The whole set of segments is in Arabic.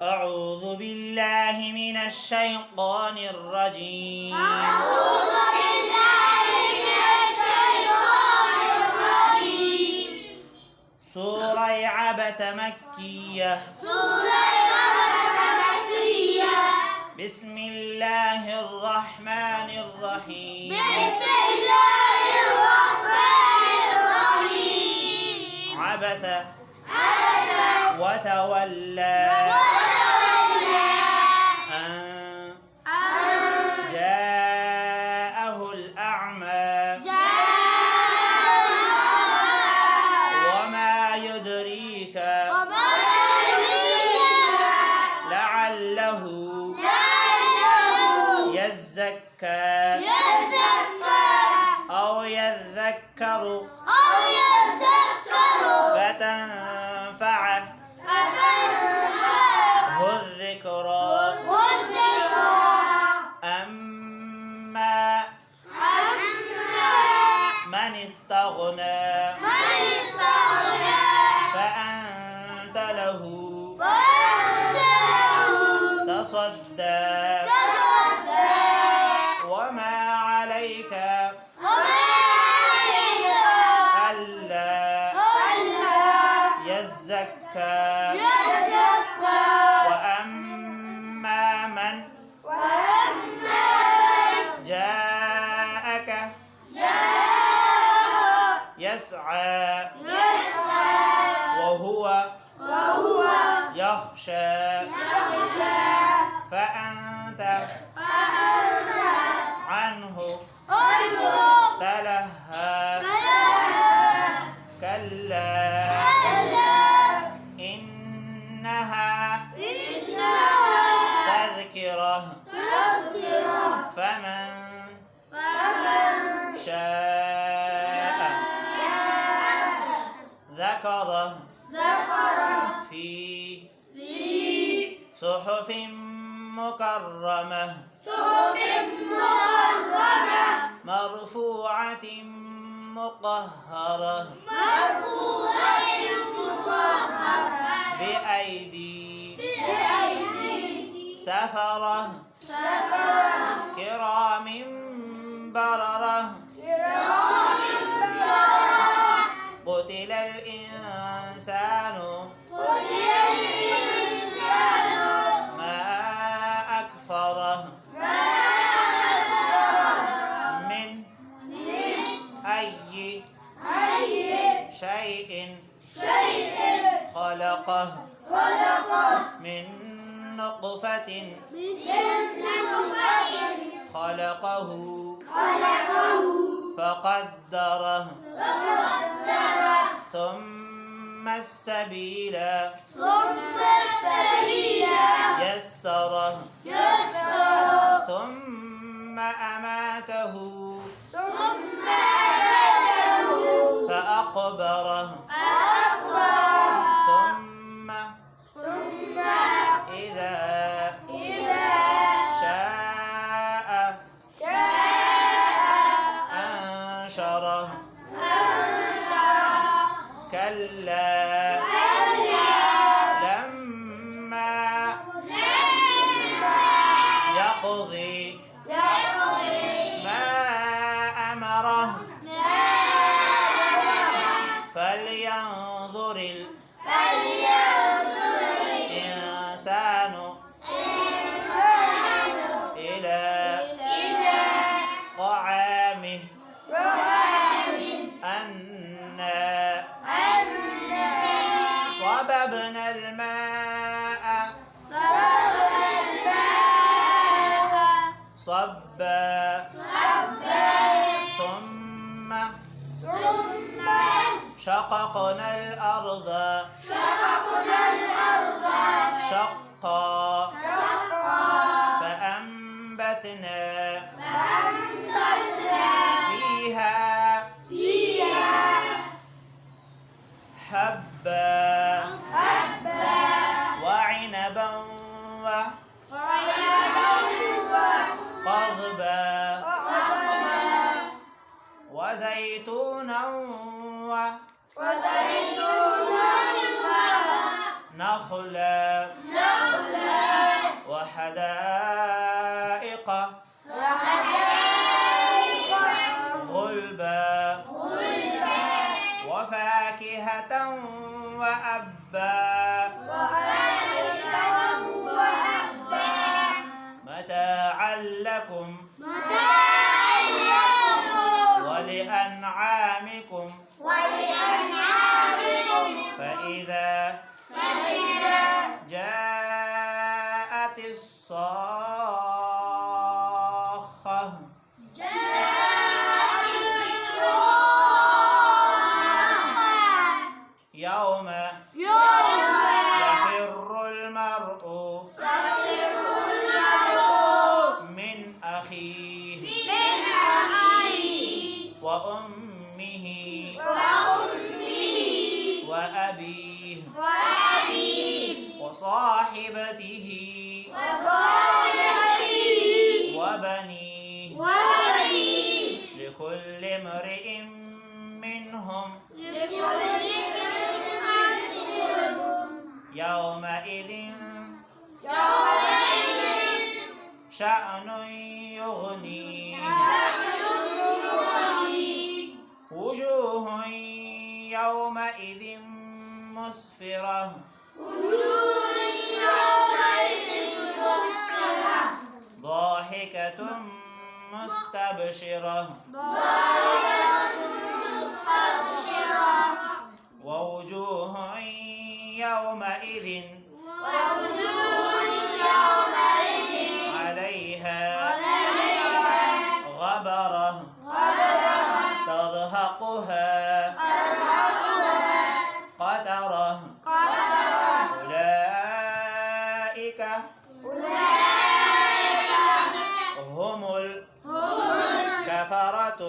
أعوذ بالله من الشيطان الرجيم. أعوذ بالله من الشيطان الرجيم. سورة عبس مكية. سورة عبس مكية. بسم الله الرحمن الرحيم. بسم الله الرحمن الرحيم. عبس عبس وتولى أن جاءه الأعمى. وما يدريك لعله يزكى أو يذكر فتنفعه الذكرى. أما من استغنى فأنت له تصدى. وما عليك ألا يزكى. وأما من جاءك يسعى وهو يخشى فأنت عنه تلهى. كلا إنها تذكرة فمن شاء ذكره في صحف مكرمة مرفوعة مطهرة بأيدي سفرة كرام بررة. قتل الإنسان ما أكفره من أي شيء خلقه من نطفة خلقه فقدره ثم السبيل يسره ثم أماته فأقبره ثم إذا شاء أنشره. كلا لما يقضي ما أمره فلينظر الإنسان إلى طعامه أنا صببنا الماء صبا ثم شققنا الأرض شقا فأنبتنا فيها حبا وعنبا وقضبا وزيتونا نخلا وحدائق غلبا وفاكهة وأبا متاعا لكم ولأنعامكم فإذا جاءت الصاخة يوم يفر المرء من أخيه وأمه وأبيه وصاحبته وبنيه لكل امرئ منهم يومئذ شأن يغنيه وجوه يومئذ مسفرة ضاحكة مستبشرة ووجوه يومئذ عليها غبرة ترهقها قترة أولئك هم الكفرة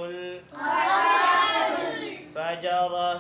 الفجرة